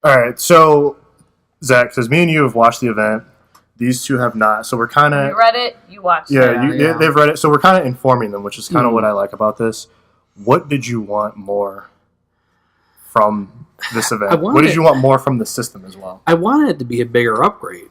All right, so Zach, because me and you have watched the event, these two have not, so we're kind of... You read it, you watched it. Yeah, they've read it, so we're kind of informing them, which is kind of what I like about this. What did you want more from this event? What did you want more from the system as well? I wanted it to be a bigger upgrade.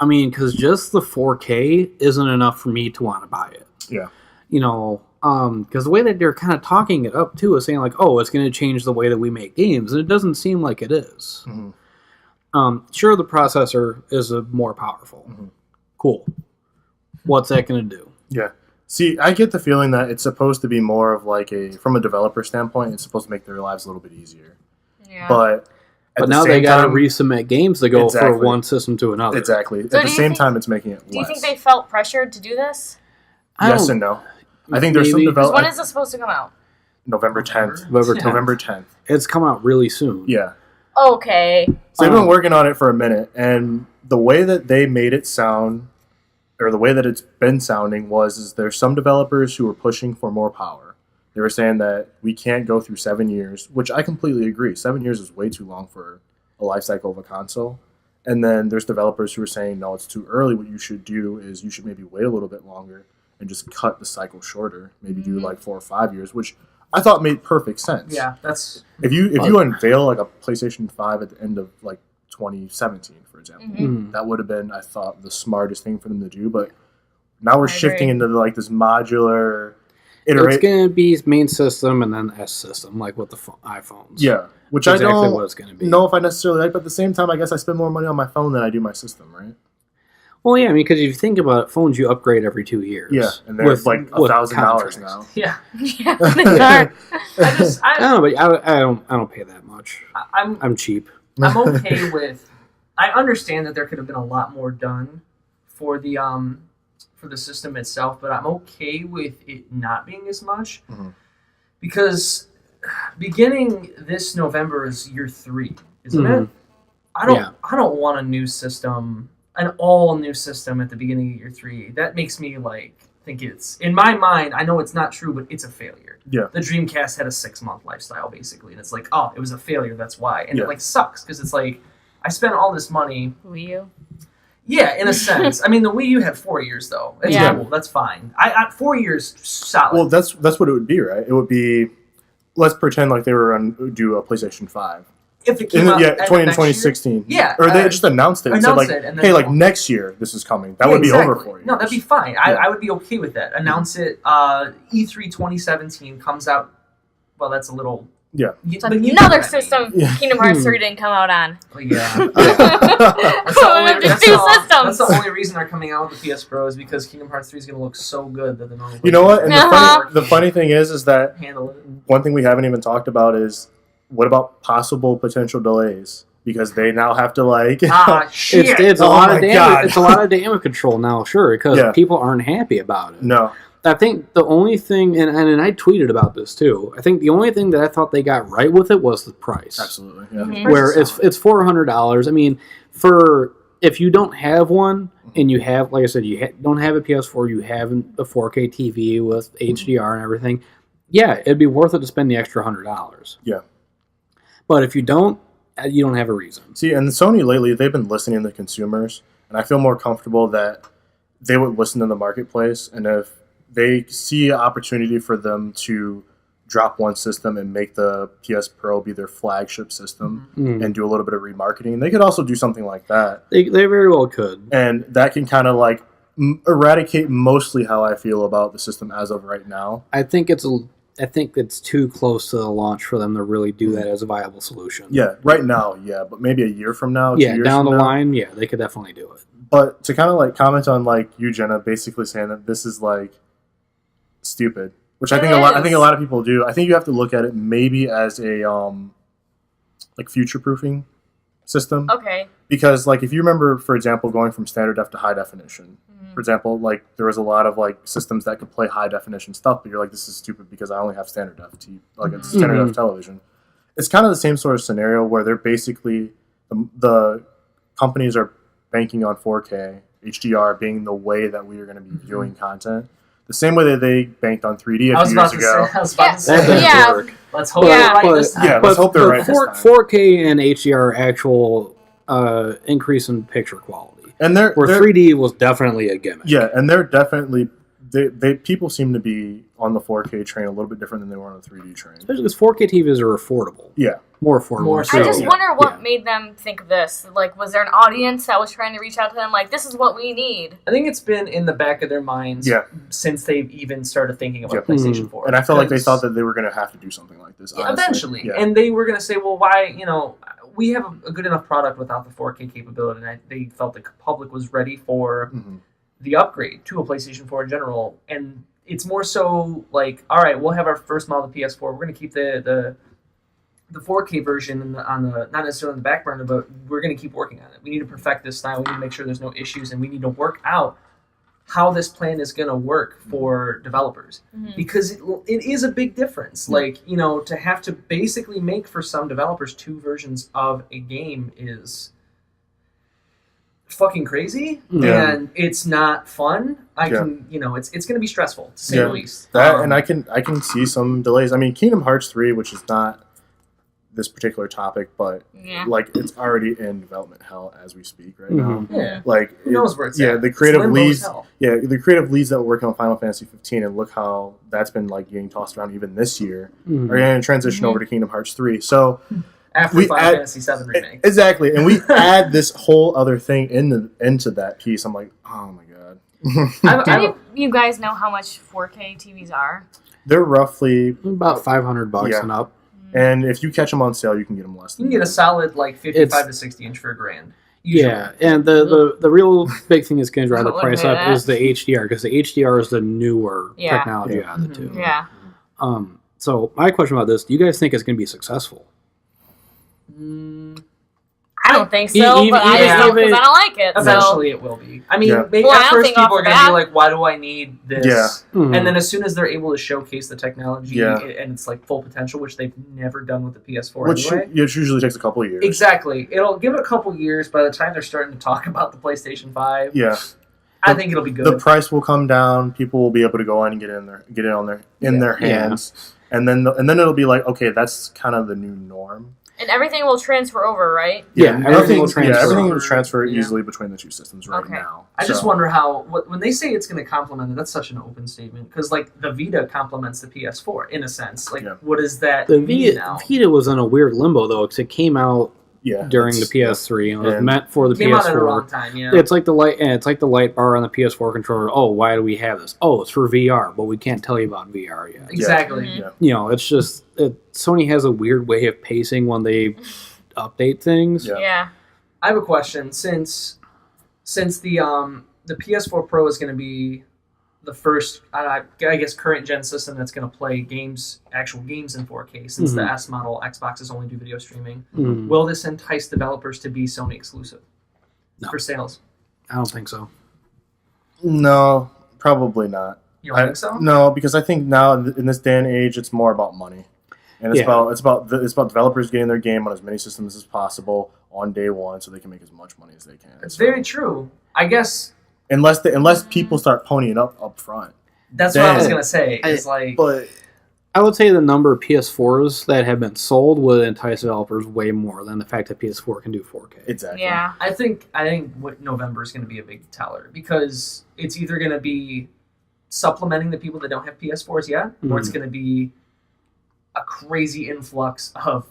I mean, because just the 4K isn't enough for me to want to buy it. Yeah. You know, because the way that they're kind of talking it up, too, is saying, like, oh, it's going to change the way that we make games, and it doesn't seem like it is. Mm-hmm. Sure, the processor is more powerful. Mm-hmm. Cool. What's that going to do? Yeah. See, I get the feeling that it's supposed to be more of like from a developer standpoint, it's supposed to make their lives a little bit easier. Yeah. But now they got to resubmit games to go from one system to another. Exactly. So at the same time, it's making it less. Do you think they felt pressured to do this? Yes and no. I think there's some development. When is this supposed to come out? November 10th. November 10th. It's come out really soon. Yeah. Okay. So they've been working on it for a minute, and the way that they made it sound, or the way that it's been sounding, is there's some developers who are pushing for more power. They were saying that we can't go through 7 years, which I completely agree. 7 years is way too long for a life cycle of a console. And then there's developers who are saying, no, it's too early. What you should do is you should maybe wait a little bit longer and just cut the cycle shorter. Maybe do like 4 or 5 years, which I thought made perfect sense. Yeah, that's... If you unveil like a PlayStation 5 at the end of like 2017, for example, that would have been, I thought, the smartest thing for them to do. But now we're shifting into like this modular... It's going to be main system and then S system, like with the iPhones. Yeah, which I don't know if I necessarily like, but at the same time, I guess I spend more money on my phone than I do my system, right? Well, yeah, I mean, because if you think about it, phones you upgrade every 2 years. Yeah, and they're like $1,000 now. Yeah, yeah, they are. I don't know, but I don't pay that much. I'm cheap. I'm okay with. I understand that there could have been a lot more done for the system itself, but I'm okay with it not being as much because beginning this November is year 3, isn't it? I don't want a new system, an all new system at the beginning of year 3. That makes me think it's, in my mind, I know it's not true, but it's a failure. Yeah. The Dreamcast had a 6-month lifestyle basically, and it's like, oh, it was a failure, that's why. And it sucks because it's like I spent all this money. Wii U? Yeah, in a sense. I mean, the Wii U had 4 years, though. It's cool. That's fine. 4 years, solid. Well, that's what it would be, right? It would be, let's pretend like they were going to do a PlayStation 5. If it came out in 2016. Yeah. Or they just announced it and said, hey, next year this is coming. That would be over for you. No, that'd be fine. I would be okay with that. Announce it. E3 2017 comes out. Well, that's a little... Yeah. Another system Kingdom Hearts 3 didn't come out on. Oh, yeah. That's the only reason they're coming out with the PS Pro is because Kingdom Hearts 3 is going to look so good that they're not... You know what? And the funny thing is that one thing we haven't even talked about is what about possible potential delays? Because they now have to shit. It's a lot of damage. It's a lot of damage control now, sure, because people aren't happy about it. No. I think the only thing, and I tweeted about this too, I think the only thing that I thought they got right with it was the price. Absolutely, yeah. Mm-hmm. Where it's $400. I mean, if you don't have one, and you have, like I said, you don't have a PS4, you have a 4K TV with HDR and everything, yeah, it'd be worth it to spend the extra $100. Yeah. But if you don't have a reason. See, and Sony lately, they've been listening to consumers, and I feel more comfortable that they would listen to the marketplace, and if they see an opportunity for them to drop one system and make the PS Pro be their flagship system and do a little bit of remarketing. They could also do something like that. They very well could. And that can kind of eradicate mostly how I feel about the system as of right now. I think it's too close to the launch for them to really do that as a viable solution. Yeah, right now, yeah. But maybe a year from now, 2 years down the from now, line, yeah, they could definitely do it. But to kind of comment on you, Jenna, basically saying that this is stupid, which I think a lot of people do. I think you have to look at it maybe as a future proofing system. Okay. Because if you remember, for example, going from standard def to high definition, for example, there was a lot of systems that could play high definition stuff, but you're this is stupid because I only have standard def it's standard def television. It's kind of the same sort of scenario where they're basically the companies are banking on 4K HDR being the way that we are going to be viewing content. The same way that they banked on 3D a I was few about years to ago. say. I was about to That say. doesn't Yeah. work. Let's hope Yeah. they're right this time. Yeah, let's hope they're right this time. 4K and HDR actual increase in picture quality. And Where 3D was definitely a gimmick. Yeah, and they're definitely they people seem to be on the 4K train a little bit different than they were on the 3D train. Especially because 4K TVs are affordable. Yeah. More affordable. More I just Yeah. wonder what Yeah. made them think of this. Like, was there an audience that was trying to reach out to them? Like, this is what we need. I think it's been in the back of their minds since they've even started thinking about PlayStation 4. And I felt like they thought that they were going to have to do something like this. Yeah, honestly. eventually. Yeah. And they were going to say, well, why, we have a good enough product without the 4K capability. And they felt the public was ready for the upgrade to a PlayStation 4 in general. And it's more so like, all right, we'll have our first model of PS4. We're going to keep the 4K version on the not necessarily on the back burner, but we're going to keep working on it. We need to perfect this style. We need to make sure there's no issues, and we need to work out how this plan is going to work for developers because it is a big difference. Like, to have to basically make for some developers 2 versions of a game is fucking crazy, and it's not fun. It's going to be stressful to say the least. And I can see some delays. I mean, Kingdom Hearts 3, which is not this particular topic, but like it's already in development hell as we speak right now. Yeah. Like Who knows where it's at? the creative It's limbo as leads. hell. Yeah, the creative leads that were working on Final Fantasy 15, and look how that's been like getting tossed around even this year. Are going to transition over to Kingdom Hearts 3. So After Final Fantasy 7 remake. exactly, and we add this whole other thing into that piece. I'm like, oh my god. Do you guys know how much 4K TVs are? They're roughly about $500 and up. And if you catch them on sale, you can get them less. You can get a solid like 55 to 60 inch for $1,000. Usually. Yeah, and the real big thing that's going to drive the Look price at up that. is the HDR, because the HDR is the newer technology out of the two. Yeah. So my question about this: do you guys think it's going to be successful? I don't think so, but I just don't because I don't like it. Eventually it will be. I mean, maybe Well, I at don't first think people off are the going to be bat. like, why do I need this? Yeah. And then as soon as they're able to showcase the technology and it's like full potential, which they've never done with the PS4 which anyway. which usually takes a couple of years. Exactly. It'll give it a couple years by the time they're starting to talk about the PlayStation 5. Yeah. I think it'll be good. The price will come down. People will be able to go in and get it in their hands, and then it'll be like, okay, that's kind of the new norm. And everything will transfer over, right? Yeah, everything will transfer. Everything will transfer easily between the two systems right Okay. now. I just wonder when they say it's going to complement it, that's such an open statement. Because, like, the Vita complements the PS4, in a sense. Like, what does that The mean now? Vita was in a weird limbo, though, because it came out during the it's- PS3 and it was meant for the Came PS4. out at a wrong time, It's like the light bar on the PS4 controller. Oh, why do we have this? Oh, it's for VR, but we can't tell you about VR yet. Exactly. Yeah. It's just Sony has a weird way of pacing when they update things. Yeah. I have a question. Since the PS4 Pro is going to be the first, I guess, current gen system that's going to play actual games in 4K, since the S model Xboxes only do video streaming, will this entice developers to be Sony exclusive for sales? I don't think so. No, probably not. You don't think so? No, because I think now in this day and age, it's more about money, and it's about developers getting their game on as many systems as possible on day one, so they can make as much money as they can. It's very true. I guess unless people start ponying up front. That's what I was gonna say. But I would say the number of PS4s that have been sold would entice developers way more than the fact that PS4 can do 4K. Exactly. Yeah. I think what November is going to be a big teller, because it's either going to be supplementing the people that don't have PS4s yet, or it's going to be a crazy influx of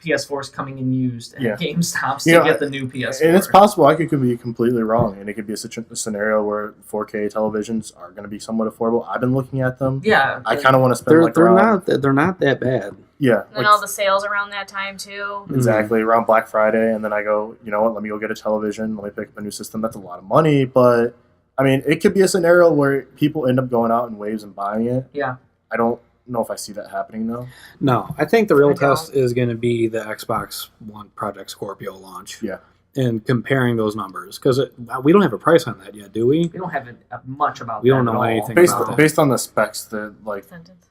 PS4s coming in used and GameStops to get the new PS4. And it's possible I could be completely wrong, and it could be a scenario where 4K televisions are going to be somewhat affordable. I've been looking at them. Yeah, I kind of want to spend they're not that bad. Yeah, And all the sales around that time too. Exactly, around Black Friday, and then I go, you know what? Let me go get a television. Let me pick up a new system. That's a lot of money, but I mean, it could be a scenario where people end up going out in waves and buying it. Yeah, I don't know if I see that happening though. No, I think the real test is going to be the Xbox One Project Scorpio launch. Yeah. And comparing those numbers, because we don't have a price on that yet, do we? We don't have much about. We that don't know at all. anything about that. Based on the specs, that like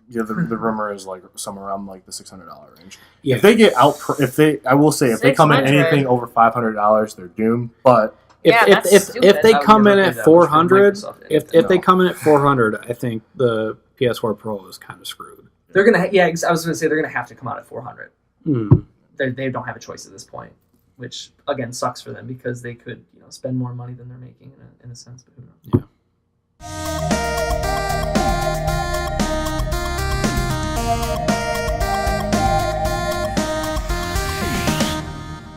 the rumor is like somewhere around like the $600 range. Yeah. If they get out, if they come in 600. anything over $500, they're doomed. But If they come in at 400, if No. they come in at 400, I think the PS4 Pro is kind of screwed. They're gonna, I was gonna say they're gonna have to come out at 400. Mm. They don't have a choice at this point, which again sucks for them because they could spend more money than they're making in a sense. But who knows? Yeah.